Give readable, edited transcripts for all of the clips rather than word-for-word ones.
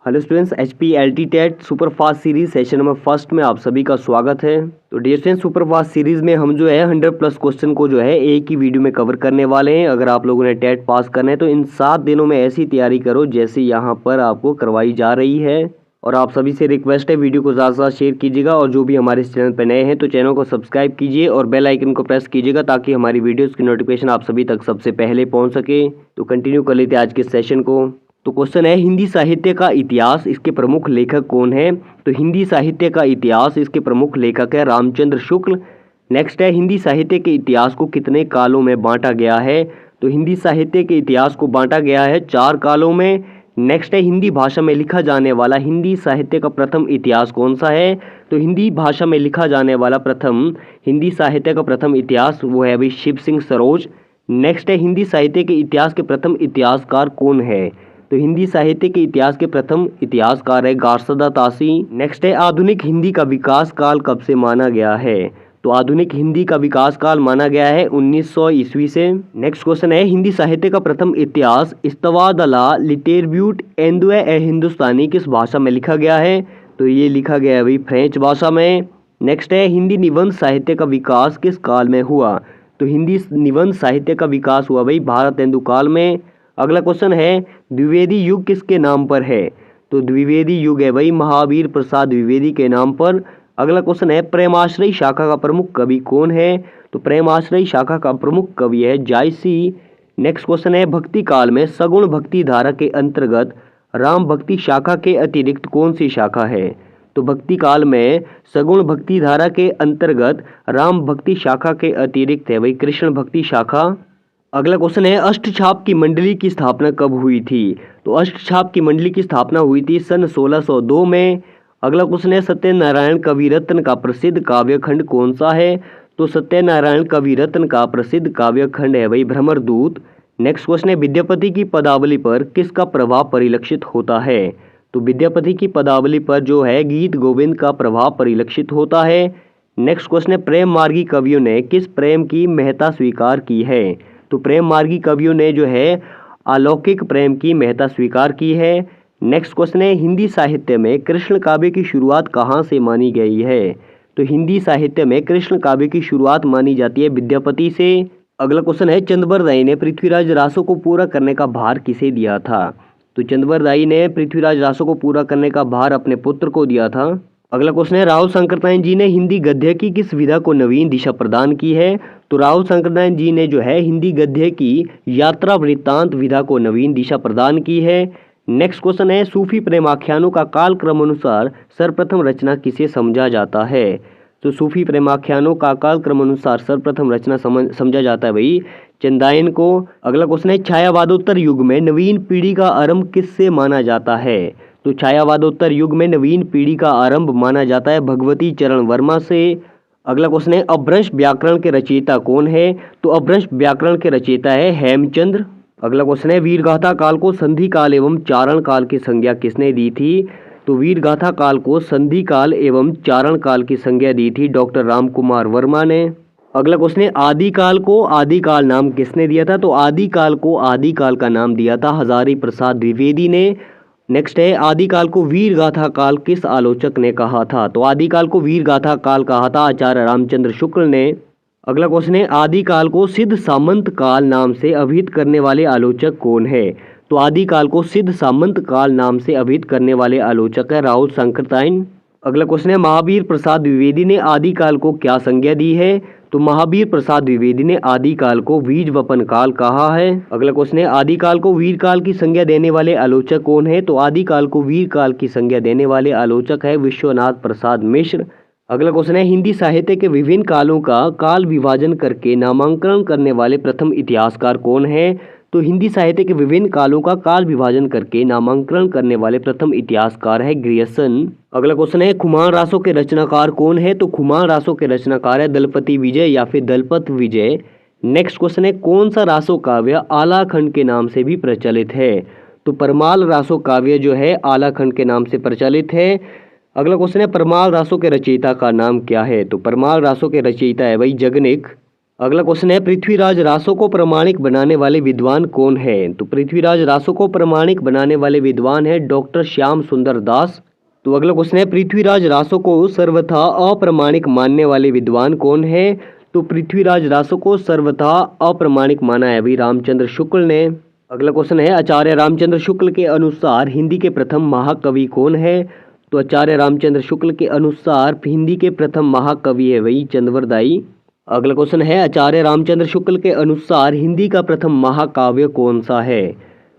Hello students, HPLT TET super fast series session number first में आप सभी का स्वागत है। तो dear students, super fast series में हम जो है 100+ क्वेश्चन को जो है एक ही वीडियो में कवर करने वाले हैं। अगर आप लोगों ने टेट पास करना है तो इन 7 दिनों में ऐसी तैयारी करो जैसे यहाँ पर आपको करवाई जा रही है। और आप सभी से रिक्वेस्ट है, वीडियो को ज़्यादा से ज़्यादा शेयर कीजिएगा और जो भी हमारे इस चैनल पर नए हैं तो चैनल को सब्सक्राइब कीजिए और बेल आइकन को प्रेस कीजिएगा ताकि हमारी वीडियोज़ की नोटिफिकेशन आप सभी तक सबसे पहले पहुँच सके। तो कंटिन्यू कर लेते हैं आज के सेशन को। तो क्वेश्चन है, हिंदी साहित्य का इतिहास, इसके प्रमुख लेखक कौन है? तो हिंदी साहित्य का इतिहास, इसके प्रमुख लेखक है रामचंद्र शुक्ल। नेक्स्ट है, हिंदी साहित्य के इतिहास को कितने कालों में बांटा गया है? तो हिंदी साहित्य के इतिहास को बांटा गया है 4 कालों में। नेक्स्ट है, हिंदी भाषा में लिखा जाने वाला हिंदी साहित्य का प्रथम इतिहास कौन सा है? तो हिंदी भाषा में लिखा जाने वाला प्रथम हिंदी साहित्य का प्रथम इतिहास वो है अभी शिव सिंह सरोज। नेक्स्ट है, हिंदी साहित्य के इतिहास के प्रथम इतिहासकार कौन है? तो हिंदी साहित्य के इतिहास के प्रथम इतिहासकार है गारसदा तासी। नेक्स्ट है, आधुनिक हिंदी का विकास काल कब से माना गया है? तो आधुनिक हिंदी का विकास काल माना गया है 1900 ईस्वी से। नेक्स्ट क्वेश्चन है, हिंदी साहित्य का प्रथम इतिहास इस्तवादला लिटेरब्यूट एंदुए ए हिंदुस्तानी किस भाषा में लिखा गया है? तो ये लिखा गया है भाई फ्रेंच भाषा में। नेक्स्ट है, हिंदी निबंध साहित्य का विकास किस काल में हुआ? तो हिंदी निबंध साहित्य का विकास हुआ भाई भारतेंदु काल में। अगला क्वेश्चन है, द्विवेदी युग किसके नाम पर है? तो द्विवेदी युग है भाई महावीर प्रसाद द्विवेदी के नाम पर। अगला क्वेश्चन है, प्रेमाश्रयी शाखा का प्रमुख कवि कौन है? तो प्रेमाश्रयी शाखा का प्रमुख कवि है जायसी। नेक्स्ट क्वेश्चन है, भक्ति काल में सगुण भक्ति धारा के अंतर्गत राम भक्ति शाखा के अतिरिक्त कौन सी शाखा है? तो भक्ति काल में सगुण भक्ति धारा के अंतर्गत राम भक्ति शाखा के अतिरिक्त है भाई कृष्ण भक्ति शाखा। अगला क्वेश्चन है, अष्टछाप की मंडली की स्थापना कब हुई थी? तो अष्टछाप की मंडली की स्थापना हुई थी सन 1602 में। अगला क्वेश्चन है, सत्यनारायण कविरत्न का प्रसिद्ध काव्यखंड कौन सा है? तो सत्यनारायण कविरत्न का प्रसिद्ध काव्यखंड है भाई भ्रमरदूत। नेक्स्ट क्वेश्चन है, विद्यापति की पदावली पर किसका प्रभाव परिलक्षित होता है? तो विद्यापति की पदावली पर जो है गीत गोविंद का प्रभाव परिलक्षित होता है। नेक्स्ट क्वेश्चन है, प्रेम मार्गी कवियों ने किस प्रेम की महत्ता स्वीकार की है? तो प्रेम मार्गी कवियों ने जो है अलौकिक प्रेम की महत्ता स्वीकार की है। नेक्स्ट क्वेश्चन है, हिंदी साहित्य में कृष्ण काव्य की शुरुआत कहाँ से मानी गई है? तो हिंदी साहित्य में कृष्ण काव्य की शुरुआत मानी जाती है विद्यापति से। अगला क्वेश्चन है, चंद्रबरदाई ने पृथ्वीराज रासो को पूरा करने का भार किसे दिया था? तो चंद्रबरदाई ने पृथ्वीराज रासो को पूरा करने का भार अपने पुत्र को दिया था। अगला क्वेश्चन है, राहुल शंकरनारायण जी ने हिंदी गद्य की किस विधा को नवीन दिशा प्रदान की है? तो राहुल शंकरनारायण जी ने जो है हिंदी गद्य की यात्रा वृत्तांत विधा को नवीन दिशा प्रदान की है। नेक्स्ट क्वेश्चन है, सूफी प्रेमाख्यानों का काल क्रम अनुसार सर्वप्रथम रचना किसे समझा जाता है? तो सूफी प्रेमाख्यानों का काल क्रम अनुसार सर्वप्रथम रचना समझा जाता है भाई चंदायन को। अगला क्वेश्चन है, छायावादोत्तर युग में नवीन पीढ़ी का आरंभ किससे माना जाता है? तो छायावादोत्तर युग में नवीन पीढ़ी का आरंभ माना जाता है भगवती चरण वर्मा से। अगला क्वेश्चन है, अपभ्रंश व्याकरण के रचयिता कौन है? तो अपभ्रंश व्याकरण के रचयिता है हेमचंद्र। अगला क्वेश्चन है, वीरगाथा काल को संधि काल एवं चारण काल की संज्ञा किसने दी थी? तो वीरगाथा काल को संधि काल एवं चारण काल की संज्ञा दी थी डॉक्टर रामकुमार वर्मा ने। अगला क्वेश्चन है, आदिकाल को आदिकाल नाम किसने दिया था? तो आदिकाल को आदिकाल का नाम दिया था हजारी प्रसाद द्विवेदी ने। नेक्स्ट है, आदिकाल को वीर गाथा काल किस आलोचक ने कहा था? तो आदिकाल को वीर गाथा काल कहा था आचार्य रामचंद्र शुक्ल ने। अगला क्वेश्चन है, आदिकाल को सिद्ध सामंत काल नाम से अभिहित करने वाले आलोचक कौन है? तो आदिकाल को सिद्ध सामंत काल नाम से अभिहित करने वाले आलोचक है राहुल शंकरनारायण। अगला क्वेश्चन है, महावीर प्रसाद द्विवेदी ने आदिकाल को क्या संज्ञा दी है? तो महावीर प्रसाद द्विवेदी ने आदिकाल को बीज वपन काल कहा है। अगला क्वेश्चन है, आदिकाल को वीर काल की संज्ञा देने वाले आलोचक कौन है? तो आदिकाल को वीर काल की संज्ञा देने वाले आलोचक है विश्वनाथ प्रसाद मिश्र। अगला क्वेश्चन है, हिंदी साहित्य के विभिन्न कालों का काल विभाजन करके नामांकन करने वाले प्रथम इतिहासकार कौन है? तो हिंदी साहित्य के विभिन्न कालों का काल विभाजन करके नामांकन करने वाले प्रथम इतिहासकार है ग्रियर्सन। अगला क्वेश्चन है, खुमान रासों के रचनाकार कौन है? तो खुमान रासों के रचनाकार है दलपति विजय या फिर दलपत विजय। नेक्स्ट क्वेश्चन है, कौन सा रासो काव्य आलाखंड के नाम से भी प्रचलित है? तो परमाल रासो काव्य जो है आलाखंड के नाम से प्रचलित है। अगला क्वेश्चन है, परमाल रासो के रचयिता का नाम क्या है? तो परमाल रासो के रचयिता है भाई जगनिक। अगला क्वेश्चन है पृथ्वीराज रासो को प्रमाणिक बनाने वाले विद्वान कौन है? तो पृथ्वीराज रासो को प्रमाणिक बनाने वाले विद्वान है डॉक्टर श्याम सुंदर दास। तो अगला क्वेश्चन है पृथ्वीराज रासो को सर्वथा अप्रमाणिक मानने वाले विद्वान कौन है? तो पृथ्वीराज रासो को सर्वथा अप्रमाणिक माना है भाई रामचंद्र शुक्ल ने। अगला क्वेश्चन है आचार्य रामचंद्र शुक्ल के अनुसार हिंदी के प्रथम महाकवि कौन है? तो आचार्य रामचंद्र शुक्ल के अनुसार हिंदी के प्रथम महाकवि है वही चंद्रवरदाई। अगला क्वेश्चन है आचार्य रामचंद्र शुक्ल के अनुसार हिंदी का प्रथम महाकाव्य कौन सा है?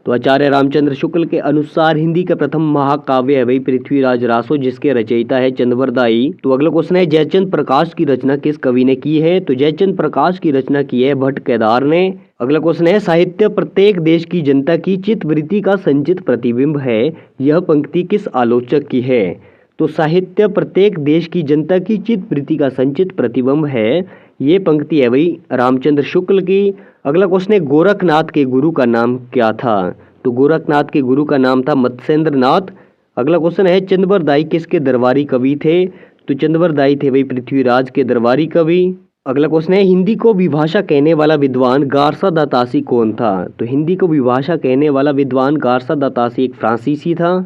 तो आचार्य रामचंद्र शुक्ल के अनुसार हिंदी का प्रथम महाकाव्य है भाई पृथ्वीराज रासो, जिसके रचयिता है चंद्रवरदाई। तो अगला क्वेश्चन है जयचंद प्रकाश की रचना किस कवि ने की है? तो जयचंद प्रकाश की रचना की है भट्ट केदार ने। अगला क्वेश्चन है साहित्य प्रत्येक देश की जनता की चित्तवृत्ति का संचित प्रतिबिंब है, यह पंक्ति किस आलोचक की है? तो साहित्य प्रत्येक देश की जनता की चित्तवृत्ति का संचित प्रतिबिंब है, ये पंक्ति है भाई रामचंद्र शुक्ल की। अगला क्वेश्चन है गोरखनाथ के गुरु का नाम क्या था? तो गोरखनाथ के गुरु का नाम था मत्स्येंद्र नाथ। अगला क्वेश्चन है चंद्रवरदाई किसके दरबारी कवि थे? तो चंद्रवरदाई थे भाई पृथ्वीराज के दरबारी कवि। अगला क्वेश्चन है हिंदी को विभाषा कहने वाला विद्वान गारसा दातासी कौन था? तो हिंदी को विभाषा कहने वाला विद्वान गारसा दातासी एक फ्रांसीसी था।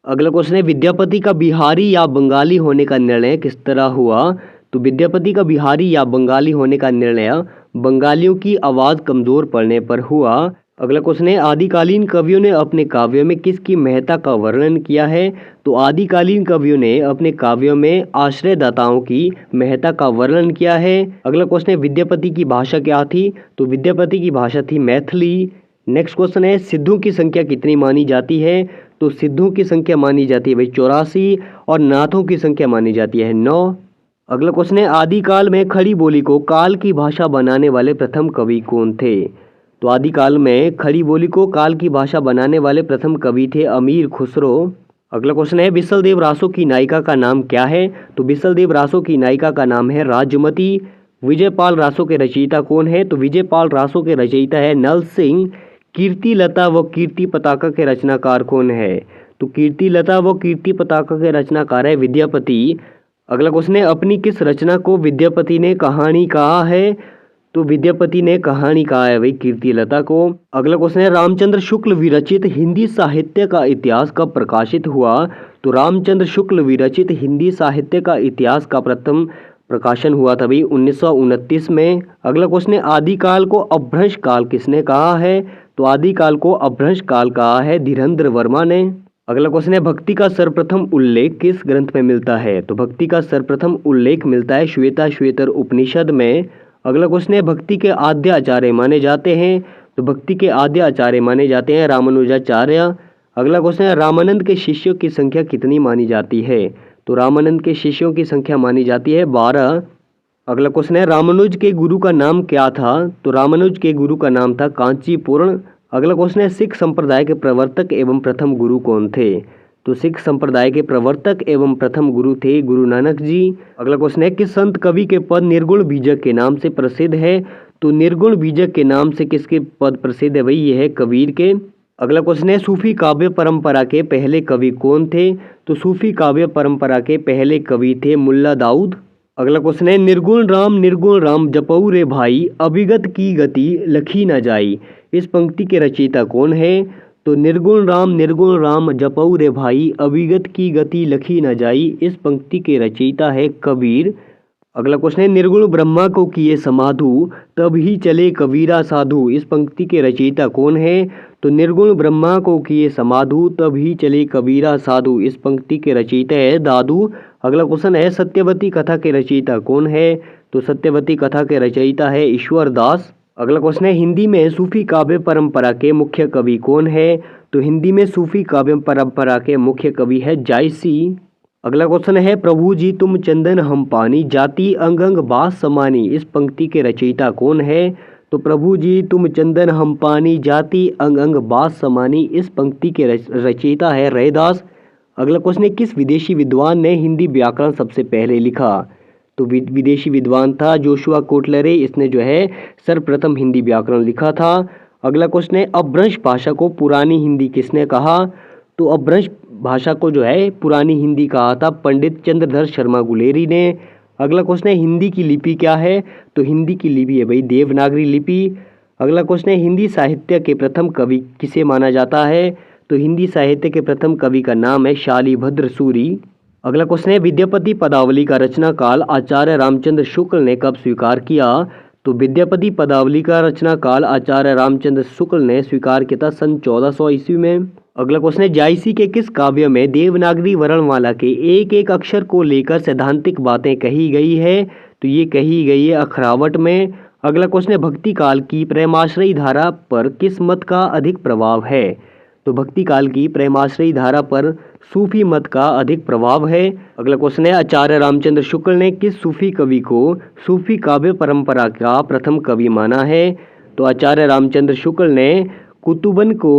अगला क्वेश्चन है विद्यापति का बिहारी या बंगाली होने का निर्णय किस तरह हुआ? तो विद्यापति का बिहारी या बंगाली होने का निर्णय बंगालियों की आवाज़ कमज़ोर पड़ने पर हुआ। अगला क्वेश्चन है आदिकालीन कवियों ने अपने काव्यों में किसकी महत्ता का वर्णन किया है? तो आदिकालीन कवियों ने अपने काव्यों में आश्रयदाताओं की महत्ता का वर्णन किया है। अगला क्वेश्चन है विद्यापति की भाषा क्या थी? तो विद्यापति की भाषा थी मैथिली। नेक्स्ट क्वेश्चन है सिद्धों की संख्या कितनी मानी जाती है? तो सिद्धों की संख्या मानी जाती है भाई 84 और नाथों की संख्या मानी जाती है 9। अगला क्वेश्चन है आदिकाल में खड़ी बोली को काल की भाषा बनाने वाले प्रथम कवि कौन थे? तो आदिकाल में खड़ी बोली को काल की भाषा बनाने वाले प्रथम कवि थे अमीर खुसरो। अगला क्वेश्चन है बिसलदेव रासो की नायिका का नाम क्या है? तो बिसलदेव रासो की नायिका का नाम है राज्यमती। विजयपाल रासो के रचयिता कौन है? तो विजयपाल रासो के रचयिता है नल सिंह। कीर्ति लता व कीर्ति पताका के रचनाकार कौन है? तो कीर्ति लता व कीर्ति पताका के रचनाकार है विद्यापति। अगला क्वेश्चन है अपनी किस रचना को विद्यापति ने कहानी कहा है? तो विद्यापति ने कहानी कहा है भाई कीर्ति लता को। अगला क्वेश्चन है रामचंद्र शुक्ल विरचित हिंदी साहित्य का इतिहास कब प्रकाशित हुआ? तो रामचंद्र शुक्ल विरचित हिंदी साहित्य का इतिहास का प्रथम प्रकाशन हुआ था भाई 1929 में। अगला क्वेश्चन है आदिकाल को अपभ्रंश काल किसने कहा है? तो आदिकाल को अपभ्रंश काल कहा है धीरेन्द्र वर्मा ने। अगला क्वेश्चन है भक्ति का सर्वप्रथम उल्लेख किस ग्रंथ में मिलता है? तो भक्ति का सर्वप्रथम उल्लेख मिलता है श्वेता श्वेतर उपनिषद में। अगला क्वेश्चन है भक्ति के आद्य आचार्य माने जाते हैं? तो भक्ति के आद्य आचार्य माने जाते हैं रामानुजाचार्य। अगला क्वेश्चन है रामानंद के शिष्यों की संख्या कितनी मानी जाती है? तो रामानंद के शिष्यों की संख्या मानी जाती है 12। अगला क्वेश्चन है रामानुज के गुरु का नाम क्या था? तो रामानुज के गुरु का नाम था कांचीपुरण। अगला क्वेश्चन है सिख संप्रदाय के प्रवर्तक एवं प्रथम गुरु कौन थे? तो सिख संप्रदाय के प्रवर्तक एवं प्रथम गुरु थे गुरु नानक जी। अगला क्वेश्चन है किस संत कवि के पद निर्गुण बीजक के नाम से प्रसिद्ध है? तो निर्गुण बीजक के नाम से किसके पद प्रसिद्ध है भाई? ये है कबीर के। अगला क्वेश्चन है सूफी काव्य परंपरा के पहले कवि कौन थे? तो सूफी काव्य परंपरा के पहले कवि थे मुल्ला दाऊद। अगला क्वेश्चन है निर्गुण राम जपऊ रे भाई अभिगत की गति लखी न जाई, इस पंक्ति के रचयिता कौन है? तो निर्गुण राम जपऊ रे भाई अभिगत की गति लखी न जाई, इस पंक्ति के रचयिता है कबीर। अगला क्वेश्चन है निर्गुण ब्रह्मा को किए समाधु तब ही चले कबीरा साधु, इस पंक्ति के रचयिता कौन है? तो निर्गुण ब्रह्मा को किए समाधु तब ही चले कबीरा साधु, इस पंक्ति के रचयिता है दादू। अगला क्वेश्चन है सत्यवती कथा के रचयिता कौन है? तो सत्यवती कथा के रचयिता है ईश्वर दास। अगला क्वेश्चन है हिंदी में सूफी काव्य परंपरा के मुख्य कवि कौन है? तो हिंदी में सूफी काव्य परंपरा के मुख्य कवि है जायसी। अगला क्वेश्चन है प्रभु जी तुम चंदन हम पानी जाति अंग अंग बास समानी, इस पंक्ति के रचयिता कौन है? तो प्रभु जी तुम चंदन हम पानी जाति अंग अंग बास समानी, इस पंक्ति के रचयिता है रैदास। अगला क्वेश्चन है किस विदेशी विद्वान ने हिंदी व्याकरण सबसे पहले लिखा? तो विदेशी विद्वान था जोशुआ कोटलरे, इसने जो है सर्वप्रथम हिंदी व्याकरण लिखा था। अगला क्वेश्चन है अपभ्रंश भाषा को पुरानी हिंदी किसने कहा? तो अपभ्रंश भाषा को जो है पुरानी हिंदी कहा था पंडित चंद्रधर शर्मा गुलेरी ने। अगला क्वेश्चन है हिंदी की लिपि क्या है? तो हिंदी की लिपि है भाई देवनागरी लिपि। अगला क्वेश्चन है हिंदी साहित्य के प्रथम कवि किसे माना जाता है? तो हिंदी साहित्य के प्रथम कवि का नाम है शालिभद्र सूरी। अगला क्वेश्चन है विद्यापति पदावली का रचना काल आचार्य रामचंद्र शुक्ल ने कब स्वीकार किया? तो विद्यापति पदावली का रचना काल आचार्य रामचंद्र शुक्ल ने स्वीकार किया था सन 1400 ईस्वी में। अगला क्वेश्चन है जायसी के किस काव्य में देवनागरी वर्णमाला के एक एक अक्षर को लेकर सैद्धांतिक बातें कही गई है? तो ये कही गई है अखरावट में। अगला क्वेश्चन है भक्ति काल की प्रेमाश्रयी धारा पर किस मत का अधिक प्रभाव है? तो भक्ति काल की प्रेमाश्रयी धारा पर सूफी मत का अधिक प्रभाव है। अगला क्वेश्चन है आचार्य रामचंद्र शुक्ल ने किस सूफी कवि को सूफी काव्य परंपरा का प्रथम कवि माना है? तो आचार्य रामचंद्र शुक्ल ने कुतुबन को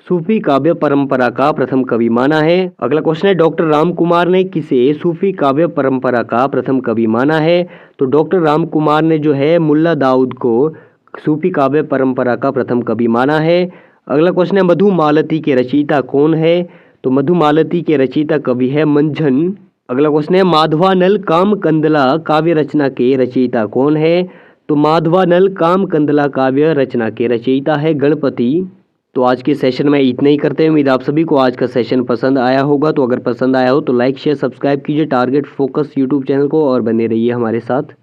सूफी काव्य परंपरा का प्रथम कवि माना है। अगला क्वेश्चन है डॉक्टर राम कुमार ने किसे सूफी काव्य परंपरा का प्रथम कवि माना है? तो डॉक्टर राम कुमार ने जो है मुल्ला दाऊद को सूफी काव्य परंपरा का प्रथम कवि माना है। अगला क्वेश्चन है मधुमालती के रचयिता कौन है? तो मधुमालती के रचयिता कवि है मंझन। अगला क्वेश्चन है माधवानल कामकंदला काव्य रचना के रचयिता कौन है? तो माधवानल कामकंदला काव्य रचना के रचयिता है गणपति। तो आज के सेशन में इतना ही करते हैं। उम्मीद आप सभी को आज का सेशन पसंद आया होगा। तो अगर पसंद आया हो तो लाइक शेयर सब्सक्राइब कीजिए टारगेट फोकस यूट्यूब चैनल को और बने रहिए हमारे साथ।